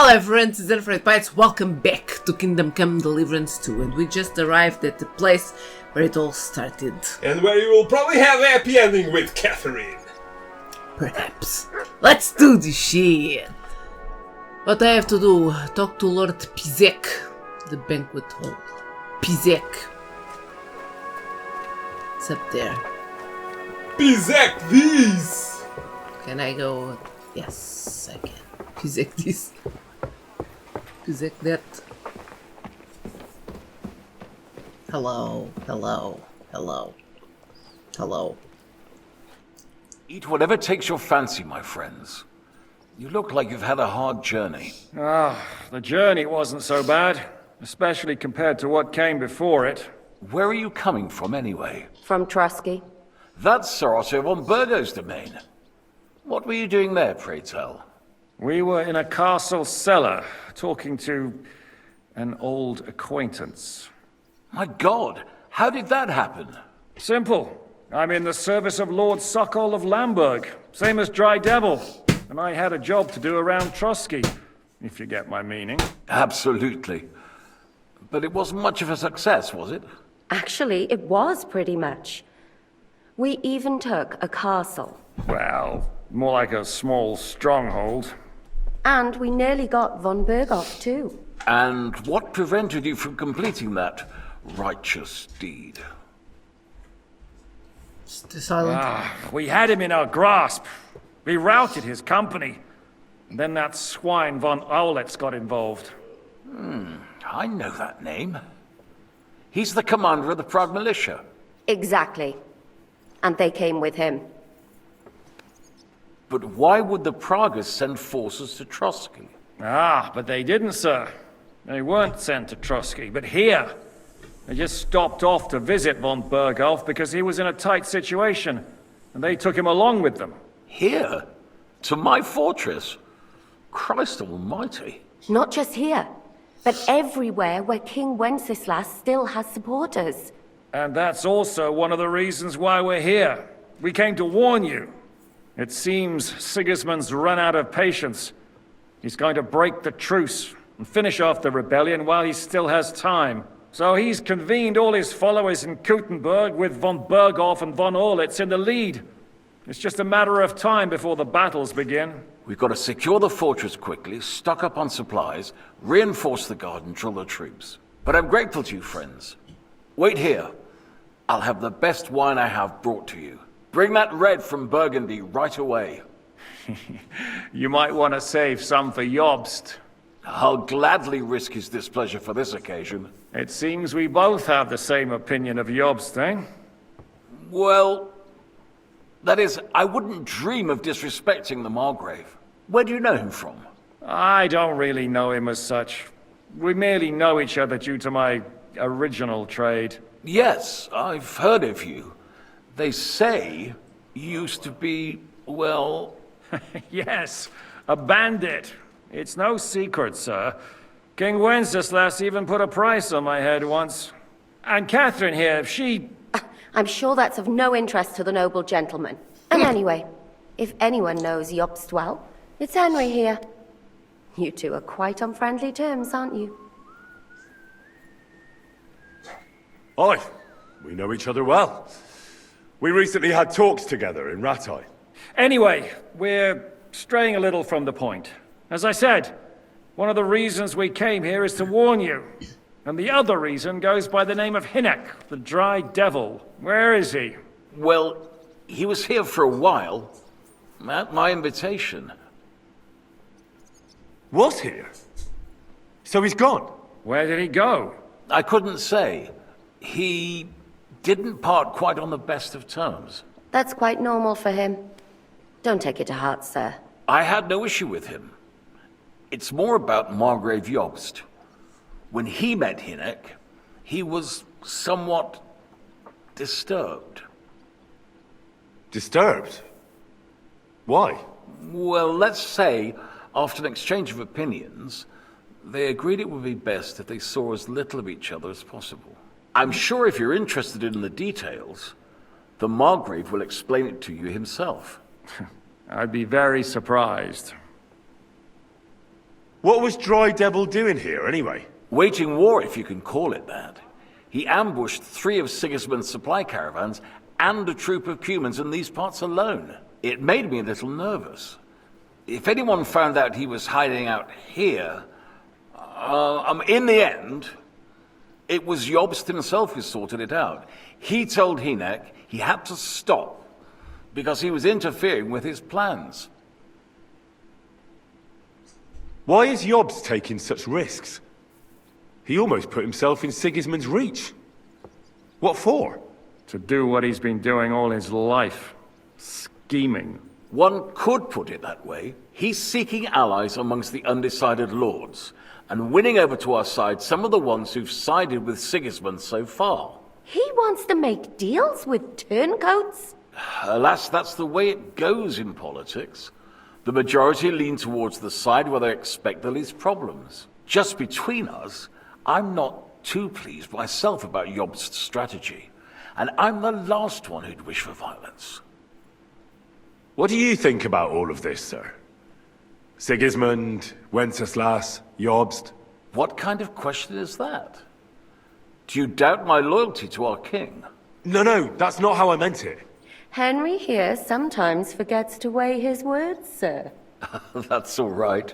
Hello friends, it's Untrained Pirates. Welcome back to Kingdom Come Deliverance 2, and we just arrived at the place where it all started. And where you will probably have a happy ending with Catherine. Perhaps. Let's do this shit! What I have to do, talk to Lord Pisek, the banquet hall. Pisek. It's up there. Pisek this! Can I go? Yes, I can. Pisek this. Pisek that. Hello, hello, hello, hello. Eat whatever takes your fancy, my friends. You look like you've had a hard journey. The journey wasn't so bad, especially compared to what came before it. Where are you coming from, anyway? From Trusky. That's Sir Otto von Burgo's domain. What were you doing there, pray tell? We were in a castle cellar, talking to an old acquaintance. My God, how did that happen? Simple. I'm in the service of Lord Sokol of Lamberg, same as Dry Devil. And I had a job to do around Trusky, if you get my meaning. Absolutely. But it wasn't much of a success, was it? Actually, it was pretty much. We even took a castle. Well, more like a small stronghold. And we nearly got von Berghoff too. And what prevented you from completing that righteous deed? Stay silent. We had him in our grasp. We routed his company. And then that swine von Aulitz got involved. I know that name. He's the commander of the Prague militia. Exactly. And they came with him. But why would the Praguers send forces to Trusky? But they didn't, sir. They weren't sent to Trusky, but here. They just stopped off to visit von Berghoff because he was in a tight situation, and they took him along with them. Here? To my fortress? Christ almighty. Not just here, but everywhere where King Wenceslas still has supporters. And that's also one of the reasons why we're here. We came to warn you. It seems Sigismund's run out of patience. He's going to break the truce and finish off the rebellion while he still has time. So he's convened all his followers in Kuttenberg with von Berghoff and von Aulitz in the lead. It's just a matter of time before the battles begin. We've got to secure the fortress quickly, stock up on supplies, reinforce the guard and drill the troops. But I'm grateful to you, friends. Wait here. I'll have the best wine I have brought to you. Bring that red from Burgundy right away. You might want to save some for Jobst. I'll gladly risk his displeasure for this occasion. It seems we both have the same opinion of Jobst, eh? Well, that is, I wouldn't dream of disrespecting the Margrave. Where do you know him from? I don't really know him as such. We merely know each other due to my original trade. Yes, I've heard of you. They say you used to be, well... Yes, a bandit. It's no secret, sir. King Wenceslas even put a price on my head once. And Catherine here, she... I'm sure that's of no interest to the noble gentleman. And anyway, if anyone knows Jobst well, it's Henry here. You two are quite on friendly terms, aren't you? Aye, we know each other well. We recently had talks together in Rattay. Anyway, we're straying a little from the point. As I said, one of the reasons we came here is to warn you. And the other reason goes by the name of Hinek, the Dry Devil. Where is he? Well, he was here for a while. At my invitation. Was here? So he's gone? Where did he go? I couldn't say. He didn't part quite on the best of terms. That's quite normal for him. Don't take it to heart, sir. I had no issue with him. It's more about Margrave Jobst. When he met Hinek, he was somewhat disturbed. Disturbed? Why? Well, let's say, after an exchange of opinions, they agreed it would be best if they saw as little of each other as possible. I'm sure if you're interested in the details, the Margrave will explain it to you himself. I'd be very surprised. What was Dry Devil doing here, anyway? Waging war, if you can call it that. He ambushed 3 of Sigismund's supply caravans and a troop of humans in these parts alone. It made me a little nervous. If anyone found out he was hiding out here, in the end, it was Jobst himself who sorted it out. He told Hynek he had to stop because he was interfering with his plans. Why is Jobst taking such risks? He almost put himself in Sigismund's reach. What for? To do what he's been doing all his life. Scheming. One could put it that way. He's seeking allies amongst the undecided lords, and winning over to our side some of the ones who've sided with Sigismund so far. He wants to make deals with turncoats? Alas, that's the way it goes in politics. The majority lean towards the side where they expect the least problems. Just between us, I'm not too pleased myself about Jobst's strategy, and I'm the last one who'd wish for violence. What do you think about all of this, sir? Sigismund, Wenceslas, Jobst? What kind of question is that? Do you doubt my loyalty to our king? No, that's not how I meant it. Henry here sometimes forgets to weigh his words, sir. That's all right.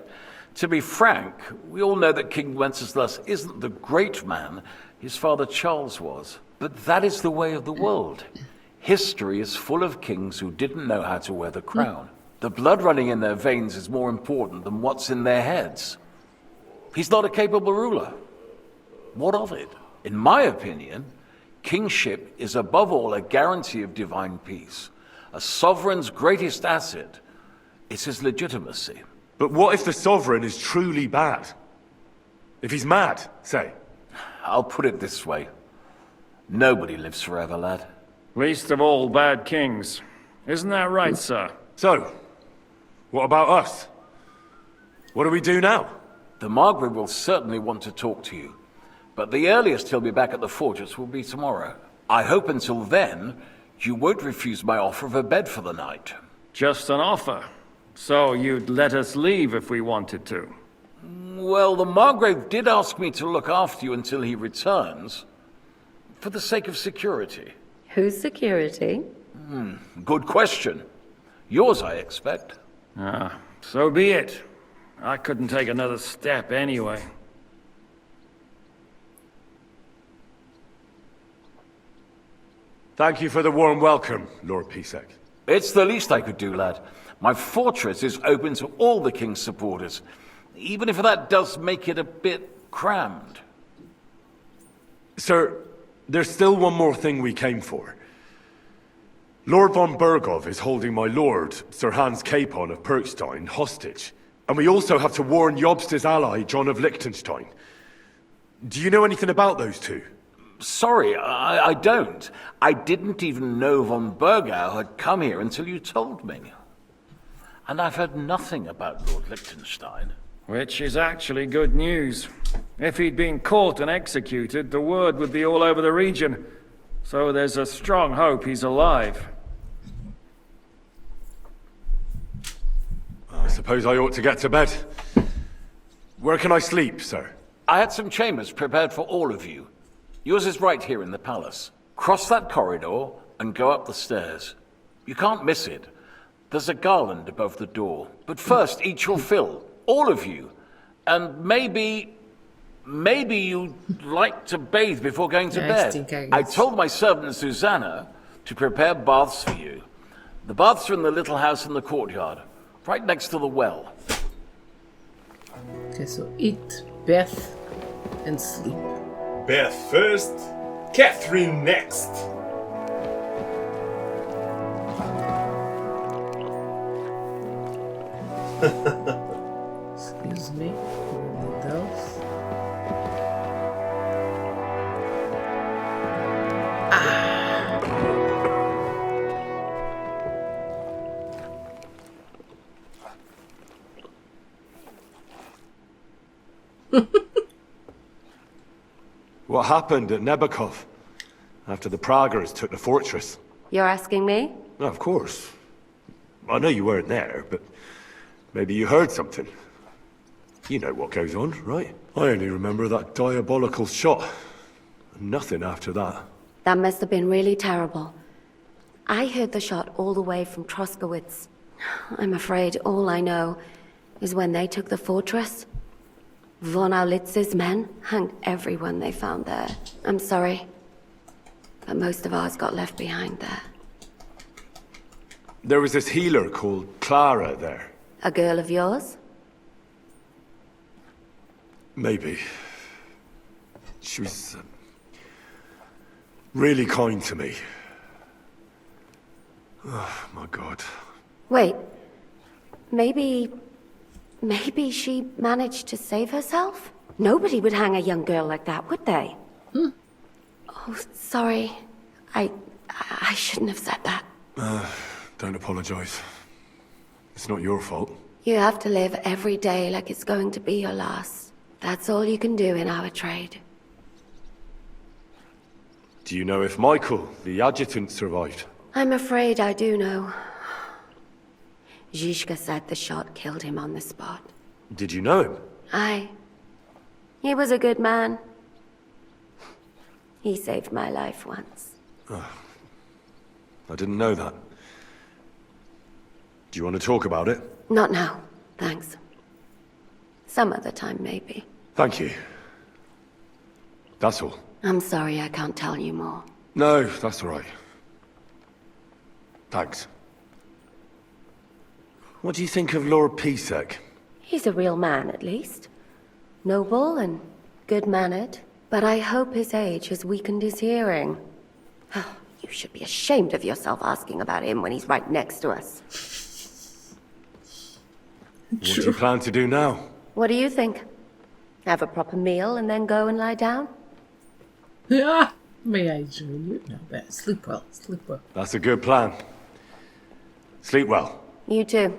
To be frank, we all know that King Wenceslas isn't the great man his father Charles was. But that is the way of the world. History is full of kings who didn't know how to wear the crown. The blood running in their veins is more important than what's in their heads. He's not a capable ruler. What of it? In my opinion, kingship is above all a guarantee of divine peace. A sovereign's greatest asset is his legitimacy. But what if the sovereign is truly bad? If he's mad, say? I'll put it this way. Nobody lives forever, lad. Least of all bad kings. Isn't that right, sir? So, what about us? What do we do now? The Margrave will certainly want to talk to you, but the earliest he'll be back at the fortress will be tomorrow. I hope until then, you won't refuse my offer of a bed for the night. Just an offer. So you'd let us leave if we wanted to? Well, the Margrave did ask me to look after you until he returns, for the sake of security. Whose security? Good question. Yours, I expect. So be it. I couldn't take another step anyway. Thank you for the warm welcome, Lord Pisek. It's the least I could do, lad. My fortress is open to all the king's supporters, even if that does make it a bit crammed. Sir, there's still one more thing we came for. Lord von Bergov is holding my lord, Sir Hans Capon of Perkstein, hostage. And we also have to warn Jobst's ally, John of Liechtenstein. Do you know anything about those two? Sorry, I don't. I didn't even know von Bergau had come here until you told me. And I've heard nothing about Lord Liechtenstein. Which is actually good news. If he'd been caught and executed, the word would be all over the region. So there's a strong hope he's alive. I suppose I ought to get to bed. Where can I sleep, sir? I had some chambers prepared for all of you. Yours is right here in the palace. Cross that corridor and go up the stairs. You can't miss it. There's a garland above the door. But first, eat your fill. All of you. And maybe you'd like to bathe before going to bed. I told my servant Susanna to prepare baths for you. The baths are in the little house in the courtyard, right next to the well. Okay, so eat, bath, and sleep. Beth first, Catherine next. Excuse me. Only those. What happened at Nebakov after the Praguers took the fortress? You're asking me? No, of course. I know you weren't there, but maybe you heard something. You know what goes on, right? I only remember that diabolical shot. Nothing after that. That must have been really terrible. I heard the shot all the way from Troskowitz. I'm afraid all I know is when they took the fortress, Von Aulitz's men hanged everyone they found there. I'm sorry, but most of ours got left behind there. There was this healer called Clara there. A girl of yours? Maybe. She was really kind to me. Oh, my God. Wait, maybe she managed to save herself? Nobody would hang a young girl like that, would they? Oh, sorry. I shouldn't have said that. Don't apologize. It's not your fault. You have to live every day like it's going to be your last. That's all you can do in our trade. Do you know if Michael, the adjutant, survived? I'm afraid I do know. Zhishka said the shot killed him on the spot. Did you know him? Aye. He was a good man. He saved my life once. I didn't know that. Do you want to talk about it? Not now, thanks. Some other time, maybe. Thank you. That's all. I'm sorry I can't tell you more. No, that's all right. Thanks. What do you think of Lord Pisek? He's a real man, at least. Noble and good-mannered. But I hope his age has weakened his hearing. You should be ashamed of yourself asking about him when he's right next to us. What do you plan to do now? What do you think? Have a proper meal and then go and lie down? Yeah, may I join you? No, but sleep well, sleep well. That's a good plan. Sleep well. You too.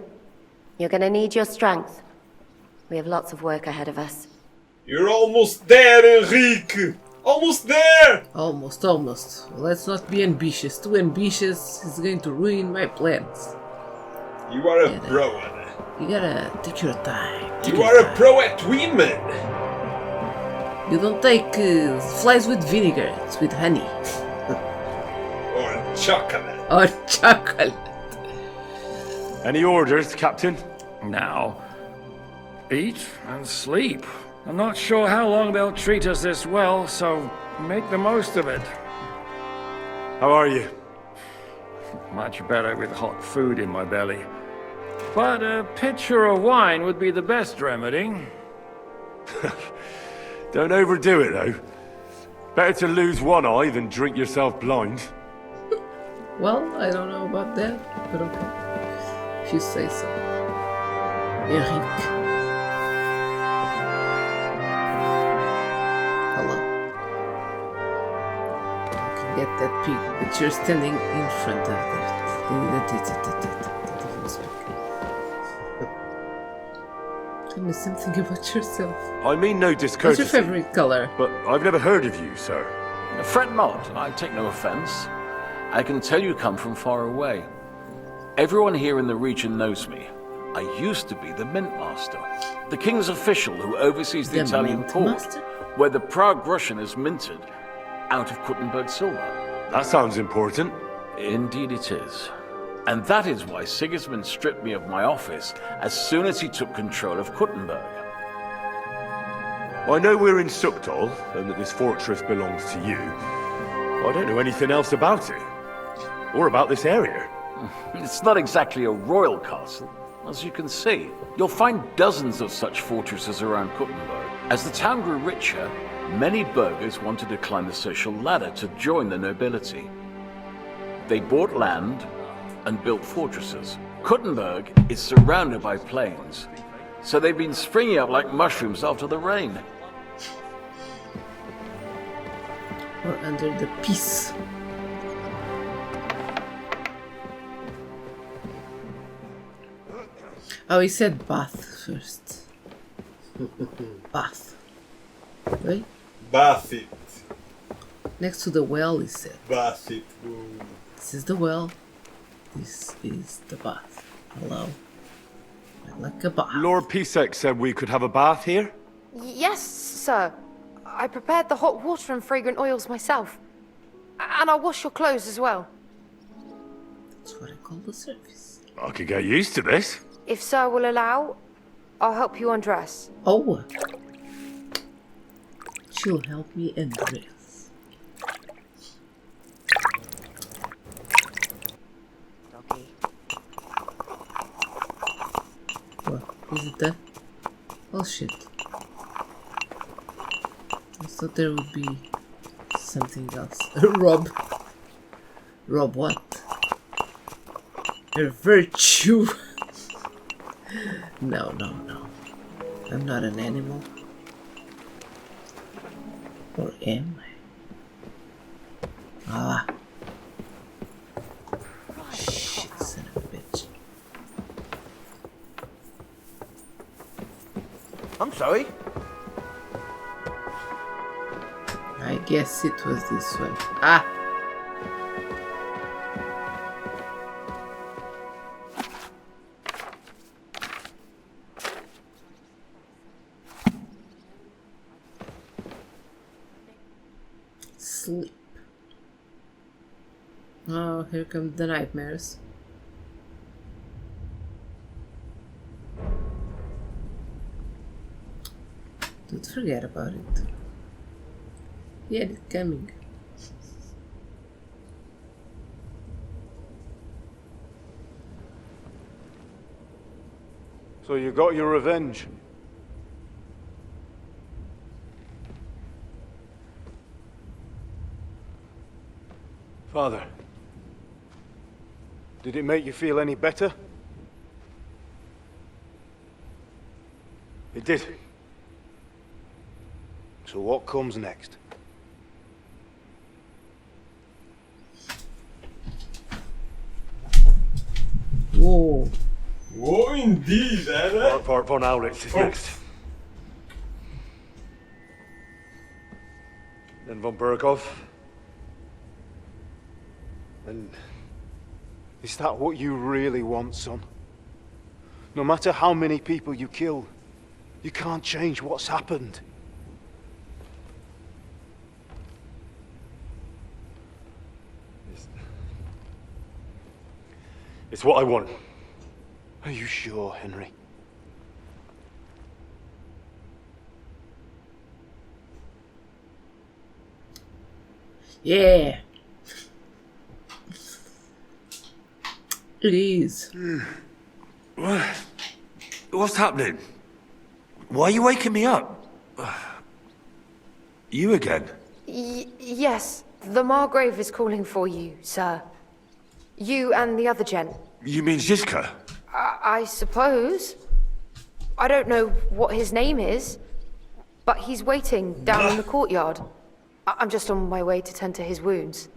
You're gonna need your strength. We have lots of work ahead of us. You're almost there, Enrique! Almost there! Almost. Let's not be ambitious. Too ambitious is going to ruin my plans. You are a pro at it. You gotta take your time. You are a pro at women! You don't take flies with vinegar, it's with honey. Or chocolate. Or chocolate. Any orders, Captain? Now, eat and sleep. I'm not sure how long they'll treat us this well, so make the most of it. How are you? Much better with hot food in my belly. But a pitcher of wine would be the best remedy. Don't overdo it, though. Better to lose one eye than drink yourself blind. Well, I don't know about that, but okay. If you say so. Enrique. Hello. I can get that pig, but you're standing in front of that. Tell me something about yourself. I mean no discourtesy. What's your favorite color? But I've never heard of you, sir. Fret not, I take no offense. I can tell you come from far away. Everyone here in the region knows me. I used to be the Mint Master, the king's official who oversees the Italian Mint port, Master? where the Prague Russian is minted out of Kuttenberg silver. That sounds important. Indeed it is. And that is why Sigismund stripped me of my office as soon as he took control of Kuttenberg. I know we're in Sukdal, and that this fortress belongs to you. I don't know anything else about it. Or about this area. It's not exactly a royal castle, as you can see. You'll find dozens of such fortresses around Kuttenberg. As the town grew richer, many burghers wanted to climb the social ladder to join the nobility. They bought land and built fortresses. Kuttenberg is surrounded by plains, so they've been springing up like mushrooms after the rain. Or under the peace. Oh, he said bath first. Bath. Right? Bath it. Next to the well, he said. Bath it. This is the well. This is the bath. Hello. Like a bath. Lord Pisek said we could have a bath here? Yes, sir. I prepared the hot water and fragrant oils myself. And I'll wash your clothes as well. That's what I call the service. I could get used to this. If sir will allow, I'll help you undress. Oh. She'll help me undress. Okay. What? Is it that? Oh shit. I thought there would be something else. Rob. Rob what? Your virtue. No. I'm not an animal. Or am I? Ah. Shit, son of a bitch. I'm sorry. I guess it was this one. Ah! Sleep. Oh, here come the nightmares. Don't forget about it. Yeah, it's coming. So you got your revenge? Father, did it make you feel any better? It did. So what comes next? Whoa. Whoa, indeed, eh? Part von Aulitz is next. Then von Berghoff. And is that what you really want, son? No matter how many people you kill, you can't change what's happened. It's what I want. Are you sure, Henry? Yeah. It is. What's happening? Why are you waking me up? You again? Yes, the Margrave is calling for you, sir. You and the other gent. You mean Ziska? I suppose. I don't know what his name is, but he's waiting down in the courtyard. I'm just on my way to tend to his wounds.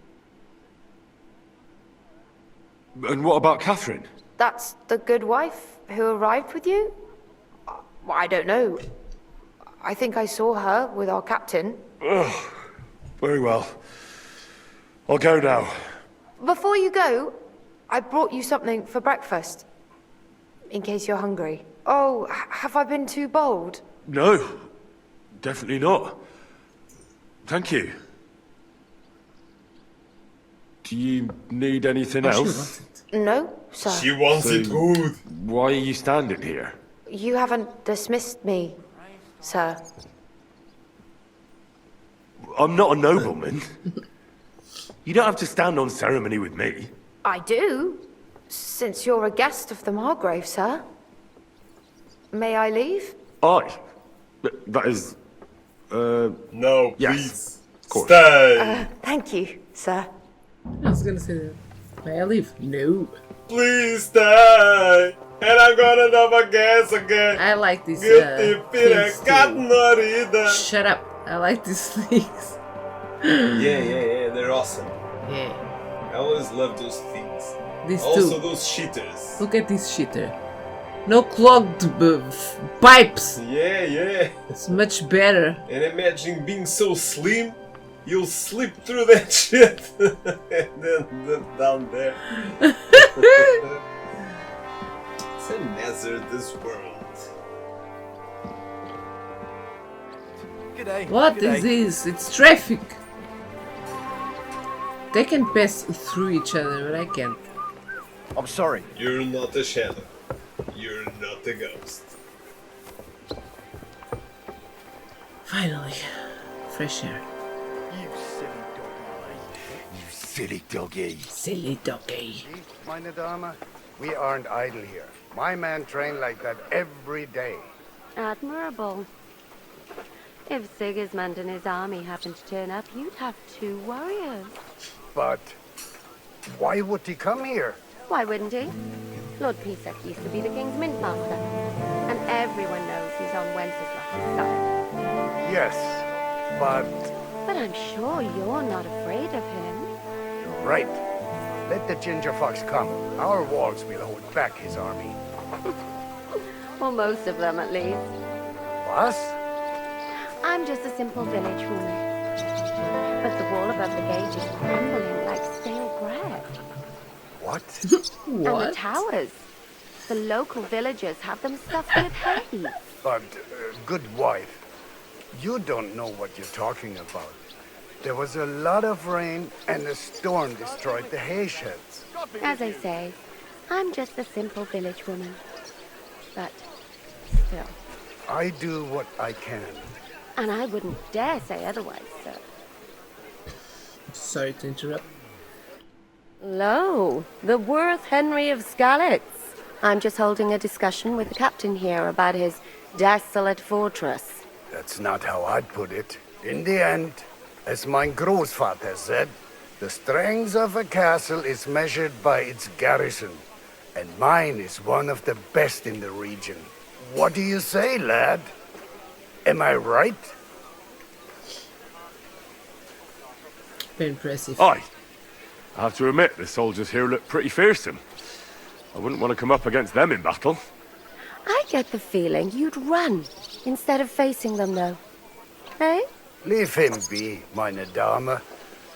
And what about Catherine? That's the good wife who arrived with you? I don't know. I think I saw her with our captain. Very well. I'll go now. Before you go, I brought you something for breakfast. In case you're hungry. Oh, have I been too bold? No, definitely not. Thank you. Do you need anything else? No, sir. She wants it good. Why are you standing here? You haven't dismissed me, sir. I'm not a nobleman. You don't have to stand on ceremony with me. I do, since you're a guest of the Margrave, sir. May I leave? That is... No, Yes, please. of course. Stay. Thank you, sir. I was gonna say that. May I leave? No. Please stay. And I'm gonna never guess again. I like these Guilty feet things got too. married. Shut up. I like these things. Yeah, they're awesome. Yeah. I always love those things. These Also two. those shitters. Look at this shitter. No clogged pipes. Yeah. It's much better. And imagine being so slim, you'll slip through that shit. And then down there. It's a nether this world. G'day. What is this? It's traffic! They can pass through each other, but I can't. I'm sorry. You're not a shadow. You're not a ghost. Finally. Fresh air. You silly doggy. You silly doggy. Silly doggy. Meine Dame, we aren't idle here. My men train like that every day. Admirable. If Sigismund and his army happened to turn up, you'd have 2 warriors. But why would he come here? Why wouldn't he? Lord Pisek used to be the king's mint master, and everyone knows he's on Wenceslas' side. Yes, but But I'm sure you're not afraid of him. you're right. Let the ginger fox come. Our walls will hold back his army. Or most of them, at least. What? I'm just a simple village woman. But the wall above the gate is crumbling like stale bread. What? And the What? towers. The local villagers have them stuffed with hay. But, good wife, you don't know what you're talking about. There was a lot of rain and a storm destroyed the hay sheds. As I say, I'm just a simple village woman. But still. I do what I can. And I wouldn't dare say otherwise, sir. Sorry to interrupt. Lo, the worth Henry of Skalitz. I'm just holding a discussion with the captain here about his desolate fortress. That's not how I'd put it. In the end, as my großvater said, the strength of a castle is measured by its garrison, and mine is one of the best in the region. What do you say, lad? Am I right? Very impressive. Aye. I have to admit, the soldiers here look pretty fearsome. I wouldn't want to come up against them in battle. I get the feeling you'd run instead of facing them, though. Eh? Leave him be, meine Dame.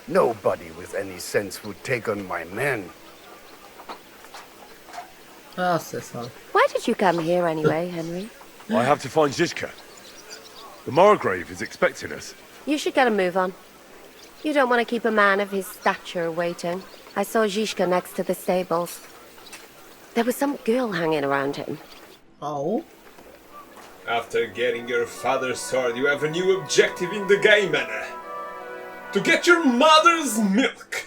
Nobody with any sense would take on my men. Oh, that's all. Why did you come here anyway, Henry? I have to find Zizka. The Margrave is expecting us. You should get a move on. You don't want to keep a man of his stature waiting. I saw Zizka next to the stables. There was some girl hanging around him. Oh? After getting your father's sword, you have a new objective in the game, Anna. To get your mother's milk.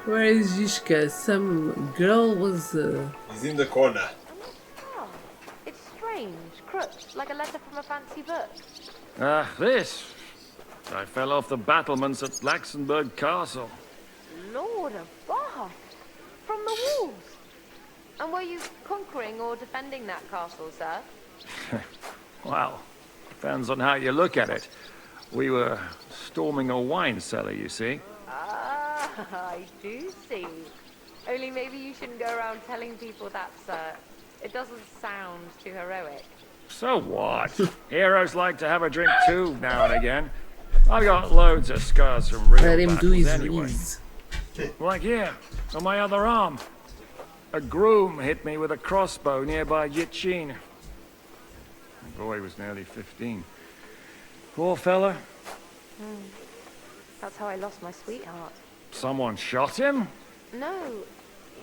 Where is Zizka? Some girl was... He's in the corner. Oh, it's strange. Crooked, like a letter from a fancy book. This. I fell off the battlements at Laxenburg Castle. Lord above! From the walls! And were you conquering or defending that castle, sir? Well, depends on how you look at it. We were storming a wine cellar, you see. Ah, I do see. Only maybe you shouldn't go around telling people that, sir. It doesn't sound too heroic. So what? Heroes like to have a drink too, now and again. I've got loads of scars from real Let him do battles his anyway. reads. Like here, on my other arm. A groom hit me with a crossbow nearby Yitchin. The boy was nearly 15. Poor fella. That's how I lost my sweetheart. Someone shot him? No,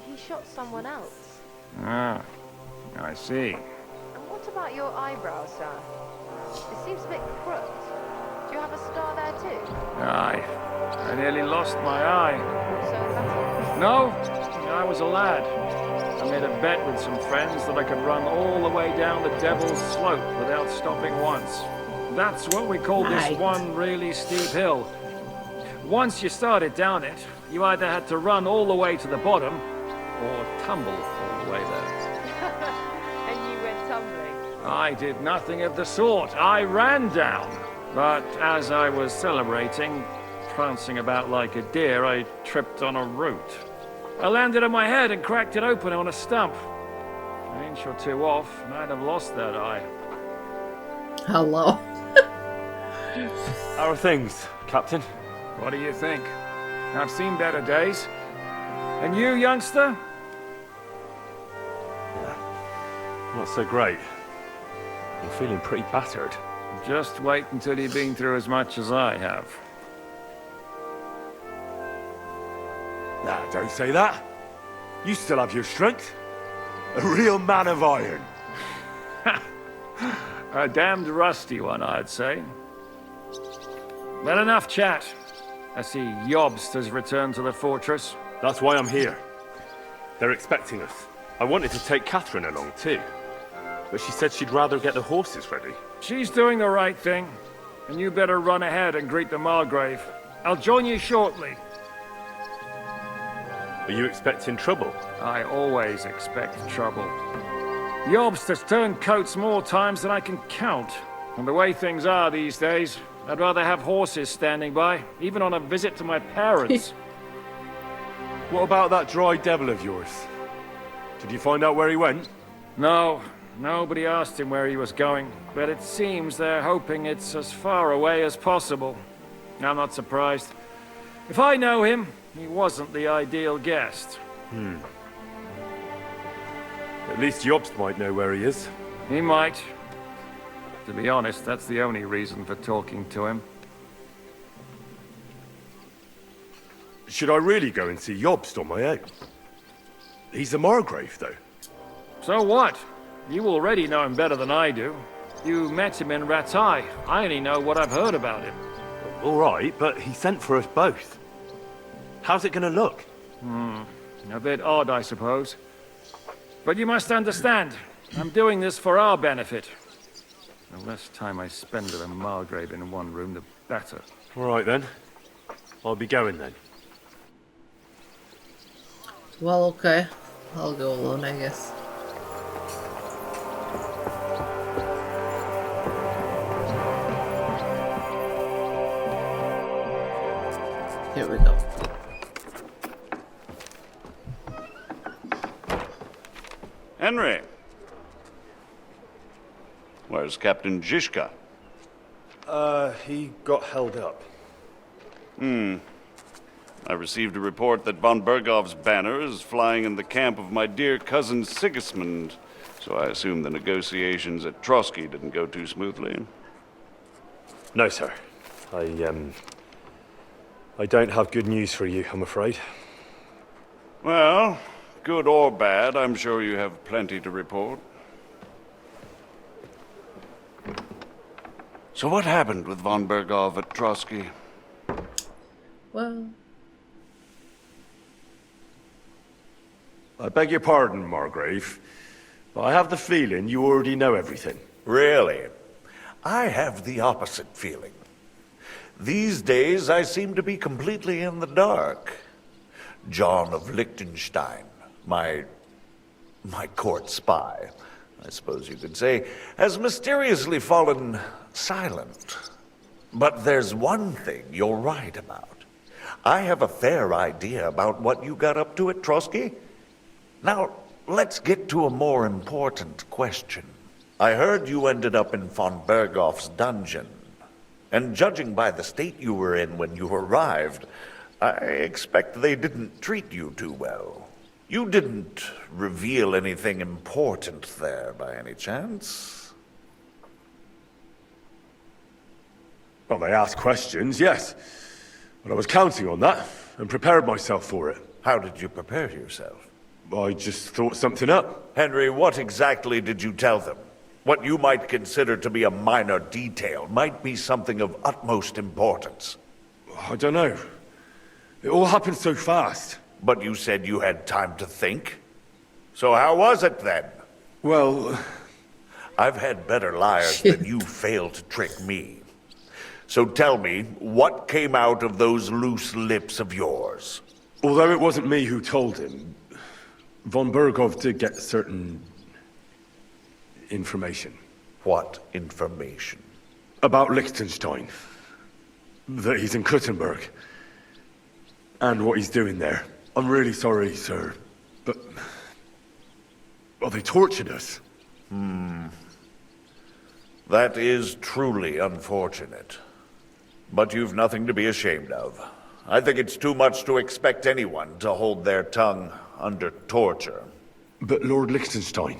he shot someone else. Ah, I see. And what about your eyebrow, sir? It seems a bit crooked. Do you have a scar there too? Aye, I nearly lost my eye. Also in battle? No, I was a lad. I made a bet with some friends that I could run all the way down the Devil's Slope without stopping once. That's what we call Right. this one really steep hill. Once you started down it, you either had to run all the way to the bottom, or tumble all the way there. And you went tumbling. I did nothing of the sort. I ran down. But as I was celebrating, prancing about like a deer, I tripped on a root. I landed on my head and cracked it open on a stump. An inch or two off, and I'd have lost that eye. Hello. How are things, Captain? What do you think? I've seen better days. And you, youngster? Not so great. I'm feeling pretty battered. Just wait until you've been through as much as I have. Nah, don't say that. You still have your strength. A real man of iron. A damned rusty one, I'd say. But enough chat. I see Jobst has returned to the fortress. That's why I'm here. They're expecting us. I wanted to take Catherine along too, but she said she'd rather get the horses ready. She's doing the right thing, and you better run ahead and greet the Margrave. I'll join you shortly. Are you expecting trouble? I always expect trouble. Jobst has turned coats more times than I can count. And the way things are these days, I'd rather have horses standing by, even on a visit to my parents. What about that dry devil of yours? Did you find out where he went? No, nobody asked him where he was going, but it seems they're hoping it's as far away as possible. I'm not surprised. If I know him, he wasn't the ideal guest. At least Jobst might know where he is. He might. To be honest, that's the only reason for talking to him. Should I really go and see Jobst on my own? He's a Margrave, though. So what? You already know him better than I do. You met him in Ratai. I only know what I've heard about him. All right, but he sent for us both. How's it gonna look? A bit odd, I suppose. But you must understand, I'm doing this for our benefit. The less time I spend with a Margrave in one room, the better. All right, then. I'll be going, then. Well, okay. I'll go alone, I guess. Here we go. Henry! Where's Captain Zizka? He got held up. I received a report that von Bergov's banner is flying in the camp of my dear cousin Sigismund, so I assume the negotiations at Trotsky didn't go too smoothly. No, sir. I don't have good news for you, I'm afraid. Well, good or bad, I'm sure you have plenty to report. So what happened with von Bergov at Trotsky? Well, I beg your pardon, Margrave, but I have the feeling you already know everything. Really? I have the opposite feeling. These days, I seem to be completely in the dark. John of Liechtenstein, my court spy, I suppose you could say, has mysteriously fallen silent. But there's one thing you're right about. I have a fair idea about what you got up to at Trotsky. Now, let's get to a more important question. I heard you ended up in von Bergov's dungeon. And judging by the state you were in when you arrived, I expect they didn't treat you too well. You didn't reveal anything important there by any chance? Well, they asked questions, yes. But I was counting on that, and prepared myself for it. How did you prepare yourself? I just thought something up. Henry, what exactly did you tell them? What you might consider to be a minor detail might be something of utmost importance. I don't know. It all happened so fast. But you said you had time to think. So how was it then? Well, I've had better liars than you failed to trick me. So tell me, what came out of those loose lips of yours? although it wasn't me who told him, von Bergov did get certain information. What information? About Liechtenstein. That he's in Kuttenberg. And what he's doing there. I'm really sorry, sir, but... well, they tortured us. That is truly unfortunate. But you've nothing to be ashamed of. I think it's too much to expect anyone to hold their tongue under torture. But Lord Liechtenstein,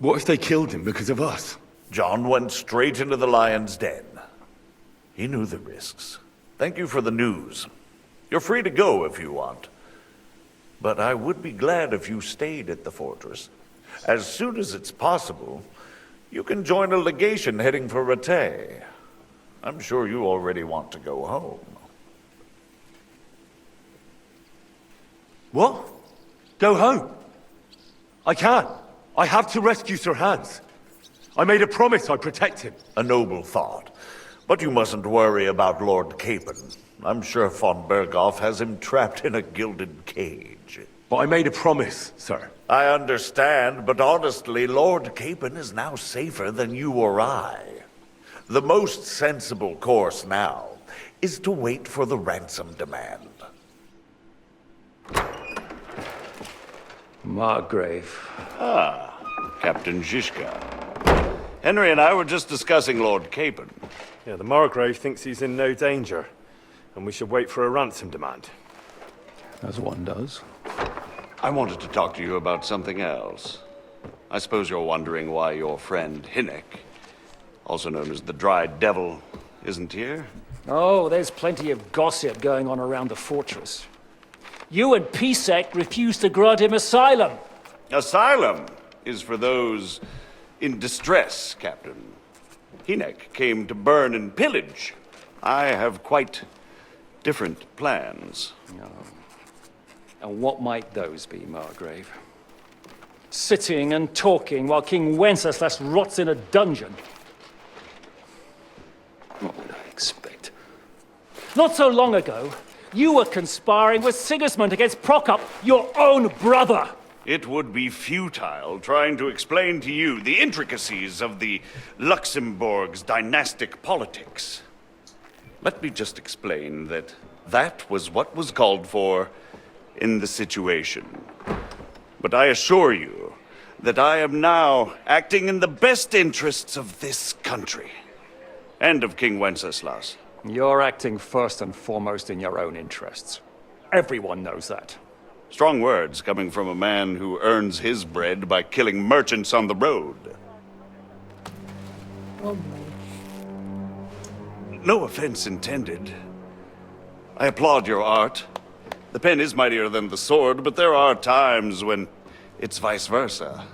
what if they killed him because of us? John went straight into the lion's den. He knew the risks. Thank you for the news. You're free to go if you want. But I would be glad if you stayed at the fortress. As soon as it's possible, you can join a legation heading for Rattay. I'm sure you already want to go home. What? Go home? I can't. I have to rescue Sir Hans. I made a promise I'd protect him. A noble thought. But you mustn't worry about Lord Capon. I'm sure von Berghoff has him trapped in a gilded cage. But I made a promise, sir. I understand, but honestly, Lord Capon is now safer than you or I. The most sensible course now is to wait for the ransom demand. Margrave. Ah, Captain Zizka. Henry and I were just discussing Lord Capon. Yeah, the Margrave thinks he's in no danger, and we should wait for a ransom demand. As one does. I wanted to talk to you about something else. I suppose you're wondering why your friend Hinnek, also known as the Dried Devil, isn't here? Oh, there's plenty of gossip going on around the fortress. You and Pisek refused to grant him asylum. Asylum is for those in distress, Captain. Hinnek came to burn and pillage. I have quite different plans. And what might those be, Margrave? Sitting and talking while King Wenceslas rots in a dungeon. What would I expect? Not so long ago, you were conspiring with Sigismund against Prokop, your own brother. It would be futile trying to explain to you the intricacies of the Luxembourg's dynastic politics. Let me just explain that that was what was called for in the situation. But I assure you that I am now acting in the best interests of this country and of King Wenceslas. You're acting first and foremost in your own interests. Everyone knows that. Strong words coming from a man who earns his bread by killing merchants on the road. No offense intended. I applaud your art. The pen is mightier than the sword, but there are times when it's vice versa.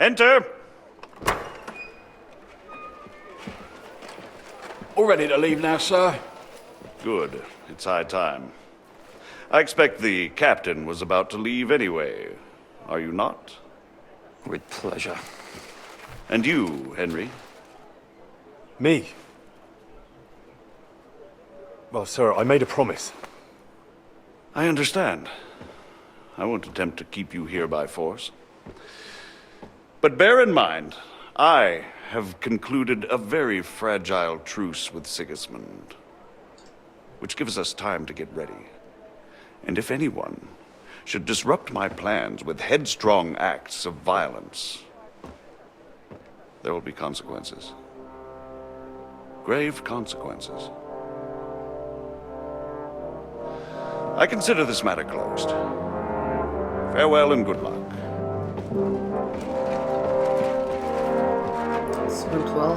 Enter! All ready to leave now, sir? Good. It's high time. I expect the captain was about to leave anyway. Are you not? With pleasure. And you, Henry? Me? Well, sir, I made a promise. I understand. I won't attempt to keep you here by force. But bear in mind, I have concluded a very fragile truce with Sigismund, which gives us time to get ready. And if anyone should disrupt my plans with headstrong acts of violence, there will be consequences. Grave consequences. I consider this matter closed. Farewell and good luck. Went well.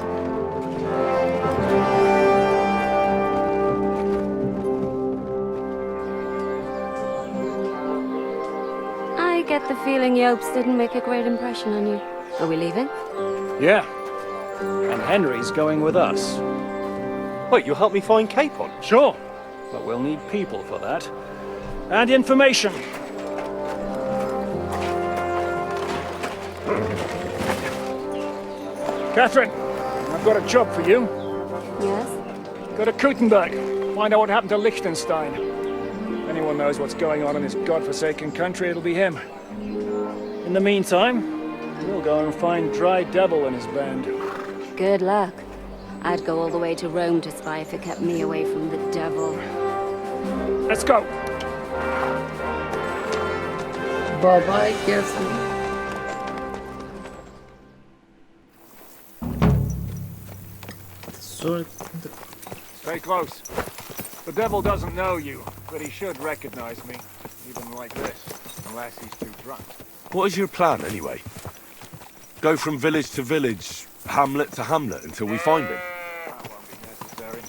I get the feeling Jobst didn't make a great impression on you. Are we leaving? Yeah. And Henry's going with us. Wait, you'll help me find Capon? Sure. But we'll need people for that. And information. Catherine, I've got a job for you. Yes? Go to Kuttenberg. Find out what happened to Liechtenstein. If anyone knows what's going on in this godforsaken country, it'll be him. In the meantime, we'll go and find Dry Devil and his band. Good luck. I'd go all the way to Rome to spy if it kept me away from the devil. Let's go. Bye-bye, Catherine. sword. Stay close. The devil doesn't know you, but he should recognize me, even like this, unless he's too drunk. What is your plan, anyway? Go from village to village, hamlet to hamlet, until we find him? That won't be necessary.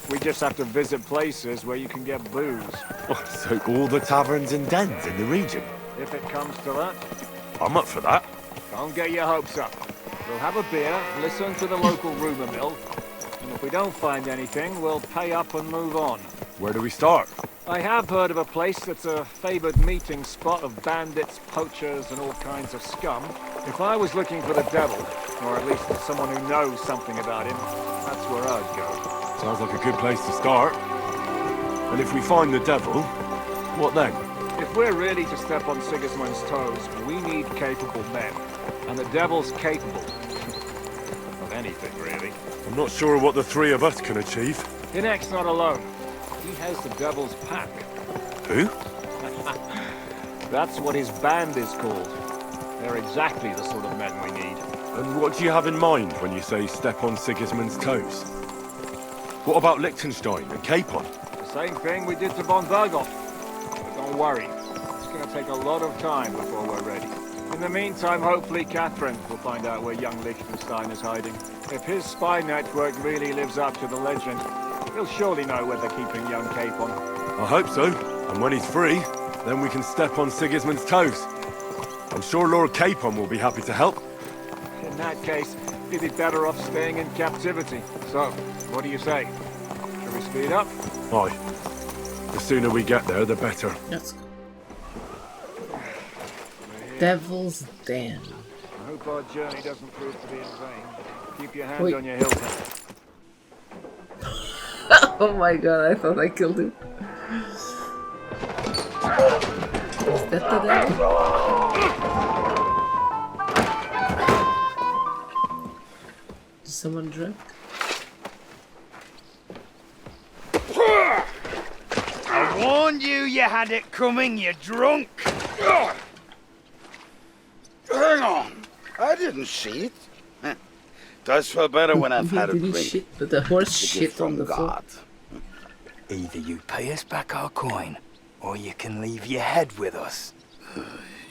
We just have to visit places where you can get booze. Oh, so all the taverns and dens in the region? If it comes to that. I'm up for that. Don't get your hopes up. We'll have a beer, listen to the local rumor mill, and if we don't find anything, we'll pay up and move on. Where do we start? I have heard of a place that's a favored meeting spot of bandits, poachers, and all kinds of scum. If I was looking for the devil, or at least someone who knows something about him, that's where I'd go. Sounds like a good place to start. And if we find the devil, what then? If we're really to step on Sigismund's toes, we need capable men. And the devil's capable. Of anything, really. I'm not sure what the three of us can achieve. Inek's not alone. He has the devil's pack. Who? That's what his band is called. They're exactly the sort of men we need. And what do you have in mind when you say step on Sigismund's toes? What about Liechtenstein and Capon? The same thing we did to von Berghoff. But don't worry. It's going to take a lot of time before we're ready. In the meantime, hopefully Catherine will find out where young Liechtenstein is hiding. If his spy network really lives up to the legend, he'll surely know where they're keeping young Capon. I hope so. And when he's free, then we can step on Sigismund's toes. I'm sure Lord Capon will be happy to help. In that case, he'd be better off staying in captivity. So, what do you say? Should we speed up? Aye. The sooner we get there, the better. Let's go. Devil's Den. I hope our journey doesn't prove to be in vain. Keep your hand on your hilt. Oh my god, I thought I killed him. Is that the devil? Is someone drunk? I warned you had it coming, you drunk! Hang on, I didn't see it. Does feel better when I've had a drink. Shit, but the horse shit on the floor. Either you pay us back our coin, or you can leave your head with us.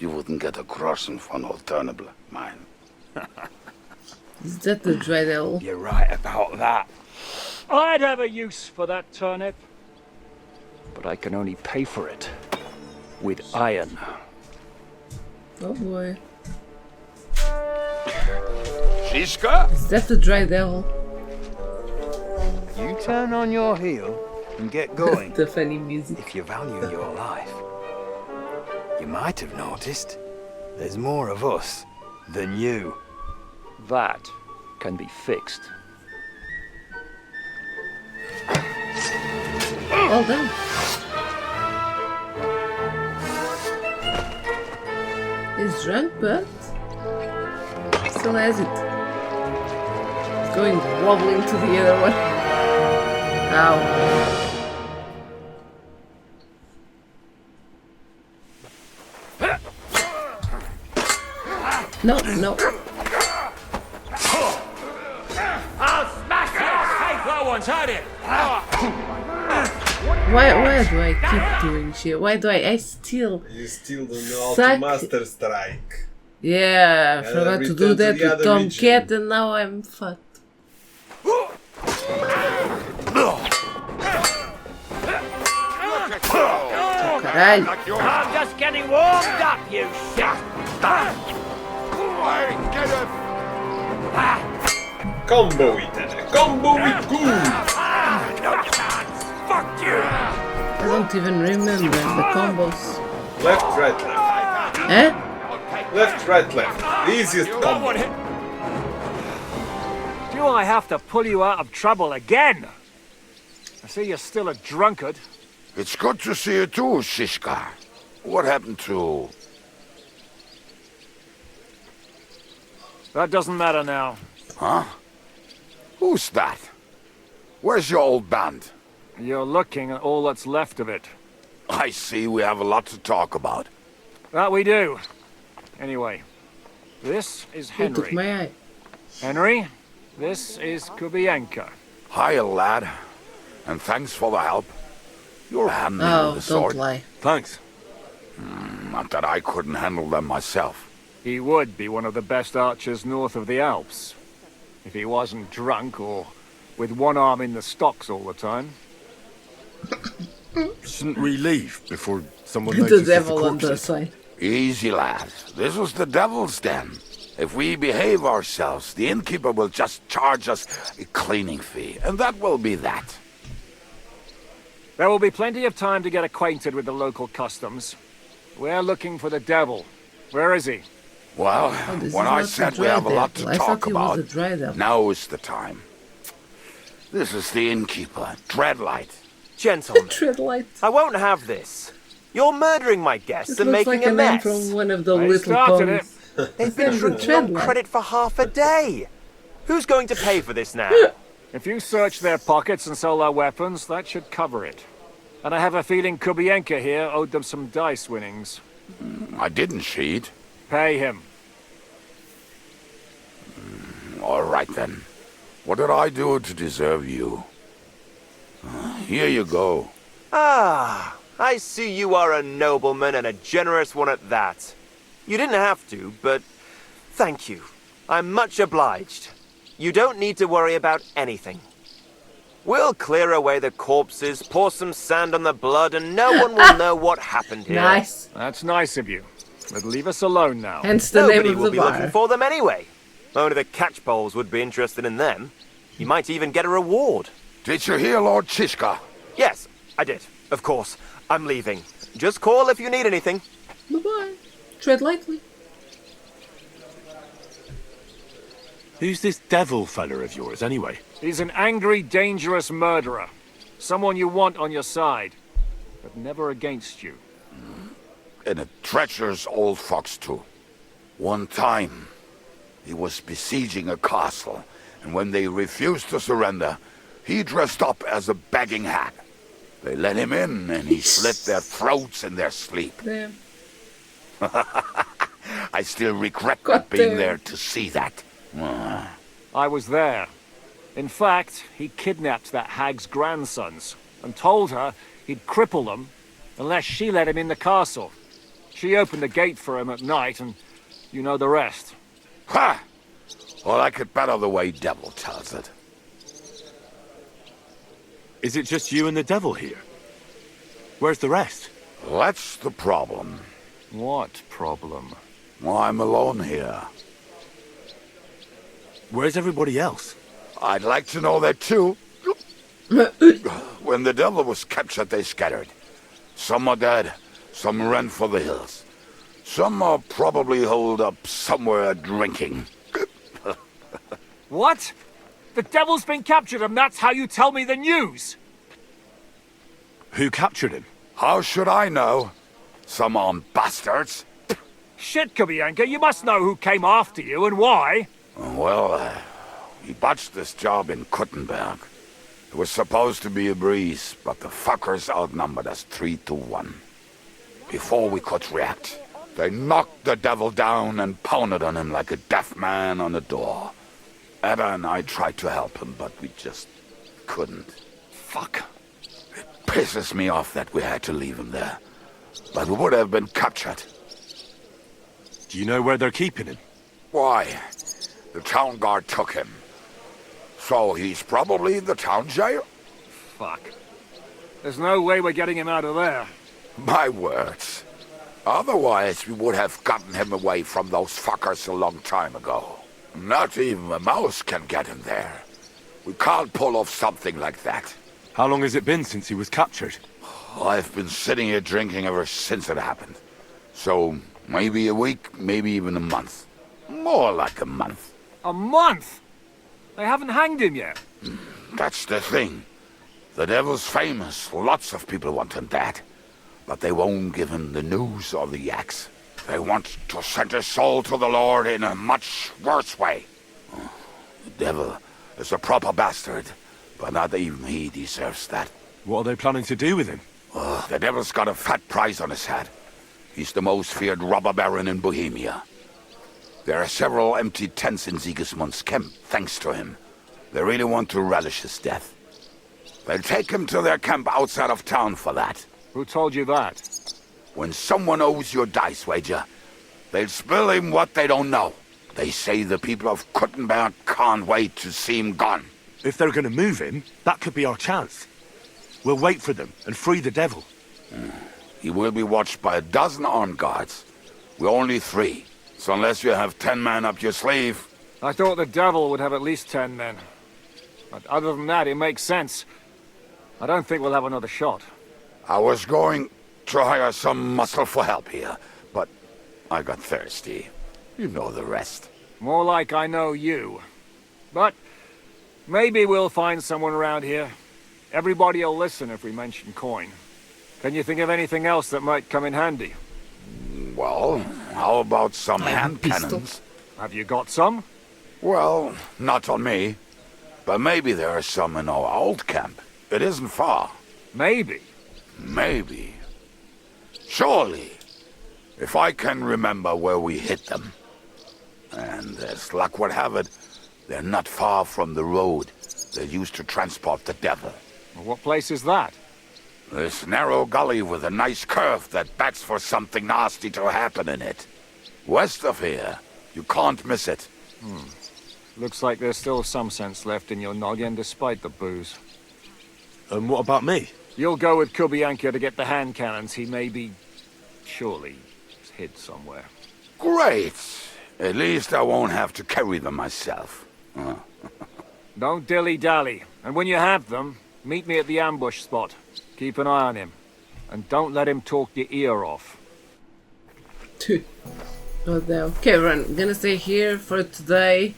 You wouldn't get a crossing for an alternative, mine. Is that the dry devil? You're right about that. I'd have a use for that turnip. But I can only pay for it with iron. Oh boy. Shiska? Is that the dry devil? You turn on your heel and get going. The funny music. If you value your life. You might have noticed there's more of us than you. That can be fixed. Well done. He's drunk, but still has it. He's going wobbling to the other one. Ow. No, no. I'll smash it! Hey, that one's had it! Why do I keep doing shit? Why do I still... You still don't know how to master strike. Yeah, I forgot to do that with Tom Cat and now I'm fucked. Caralho. I'm just getting warmed up, you shit! Combo it, combo it good! No chance! Fuck you! I don't even remember the combos. Left, right, left. Eh? Left, right, left. The easiest combo. Do I have to pull you out of trouble again? I see you're still a drunkard. It's good to see you too, Shiska. What happened to... That doesn't matter now. Huh? Who's that? Where's your old band? You're looking at all that's left of it. I see we have a lot to talk about. That we do. Anyway, this is He took Henry. my eye. Henry, this is Kubienka. Hi, lad. And thanks for the help. You're handy with Oh, the sword. don't lie. Thanks. Not that I couldn't handle them myself. He would be one of the best archers north of the Alps. If he wasn't drunk or with one arm in the stocks all the time. Shouldn't we leave before someone The notices devil on the corpses? side. Easy, lad. This was the devil's den. If we behave ourselves, the innkeeper will just charge us a cleaning fee, and that will be that. There will be plenty of time to get acquainted with the local customs. We're looking for the devil. Where is he? Well, this when is I not said the we dry have a lot devil. to I thought talk he was about, a dry devil. now is the time. This is the innkeeper, Dreadlight. Gentlemen, Treadlight. I won't have this. You're murdering my guests This and looks making like a a man mess. from one of the They little started ponies. They've been There's a drinking on Treadlight. credit for half a day. Who's going to pay for this now? If you search their pockets and sell their weapons, that should cover it. And I have a feeling Kubienka here owed them some dice winnings. I didn't cheat. Pay him. All right, then. What did I do to deserve you? Here you go. Ah, I see you are a nobleman and a generous one at that. You didn't have to, but thank you. I'm much obliged. You don't need to worry about anything. We'll clear away the corpses, pour some sand on the blood, and no one will know what happened here. Nice. That's nice of you. But leave us alone now. Hence the Nobody name of will the be bar. looking for them anyway. Only the catchpoles would be interested in them. You might even get a reward. Did you hear Lord Chishka? Yes, I did. Of course. I'm leaving. Just call if you need anything. Bye-bye. Tread lightly. Who's this devil fella of yours, anyway? He's an angry, dangerous murderer. Someone you want on your side, but never against you. And a treacherous old fox, too. One time, he was besieging a castle, and when they refused to surrender, he dressed up as a begging hag. They let him in, and he slit their throats in their sleep. Damn. I still regret God not being damn. there to see that. I was there. In fact, he kidnapped that hag's grandsons and told her he'd cripple them unless she let him in the castle. She opened the gate for him at night, and you know the rest. Ha! Well, I could better the way Devil tells it. Is it just you and the devil here? Where's the rest? That's the problem. What problem? Well, I'm alone here. Where's everybody else? I'd like to know that too. When the devil was captured, they scattered. Some are dead, some ran for the hills. Some are probably holed up somewhere drinking. What? The devil's been captured and that's how you tell me the news? Who captured him? How should I know? Some armed bastards. Shit, Kubienka, you must know who came after you and why. Well, we botched this job in Kuttenberg. It was supposed to be a breeze, but the fuckers outnumbered us 3-1. Before we could react, they knocked the devil down and pounded on him like a deaf man on a door. Ada and I tried to help him, but we just couldn't. Fuck. It pisses me off that we had to leave him there. But we would have been captured. Do you know where they're keeping him? Why? The town guard took him. So he's probably in the town jail? Fuck. There's no way we're getting him out of there. My words. Otherwise, we would have gotten him away from those fuckers a long time ago. Not even a mouse can get him there. We can't pull off something like that. How long has it been since he was captured? I've been sitting here drinking ever since it happened. So, maybe a week, maybe even a month. More like a month. A month? They haven't hanged him yet. That's the thing. The devil's famous. Lots of people want him dead. But they won't give him the news or the axe. They want to send his soul to the Lord in a much worse way. The devil is a proper bastard, but not even he deserves that. What are they planning to do with him? The devil's got a fat price on his head. He's the most feared robber baron in Bohemia. There are several empty tents in Sigismund's camp, thanks to him. They really want to relish his death. They'll take him to their camp outside of town for that. Who told you that? When someone owes your dice wager, they'll spill him what they don't know. They say the people of Kuttenberg can't wait to see him gone. If they're gonna move him, that could be our chance. We'll wait for them and free the devil. He will be watched by 12 armed guards. We're only 3, so unless you have 10 men up your sleeve... I thought the devil would have at least 10 men. But other than that, it makes sense. I don't think we'll have another shot. I was going to hire some muscle for help here, but I got thirsty. You know the rest. More like I know you. But maybe we'll find someone around here. Everybody will listen if we mention coin. Can you think of anything else that might come in handy? Well, how about some hand cannons? Have you got some? Well, not on me. But maybe there are some in our old camp. It isn't far. Maybe. Maybe. Surely. If I can remember where we hit them. And as luck would have it, they're not far from the road they used to transport the devil. Well, what place is that? This narrow gully with a nice curve that bets for something nasty to happen in it. West of here. You can't miss it. Looks like there's still some sense left in your noggin despite the booze. And what about me? You'll go with Kubianka to get the hand cannons. He may be... surely hid somewhere. Great. At least I won't have to carry them myself. Don't dilly-dally. And when you have them, meet me at the ambush spot. Keep an eye on him. And don't let him talk your ear off. Okay, I'm gonna stay here for today.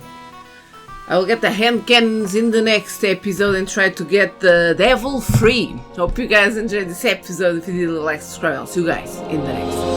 I will get the hand cannons in the next episode and try to get the devil free. Hope you guys enjoyed this episode. If you did, like, subscribe. I'll see you guys in the next one.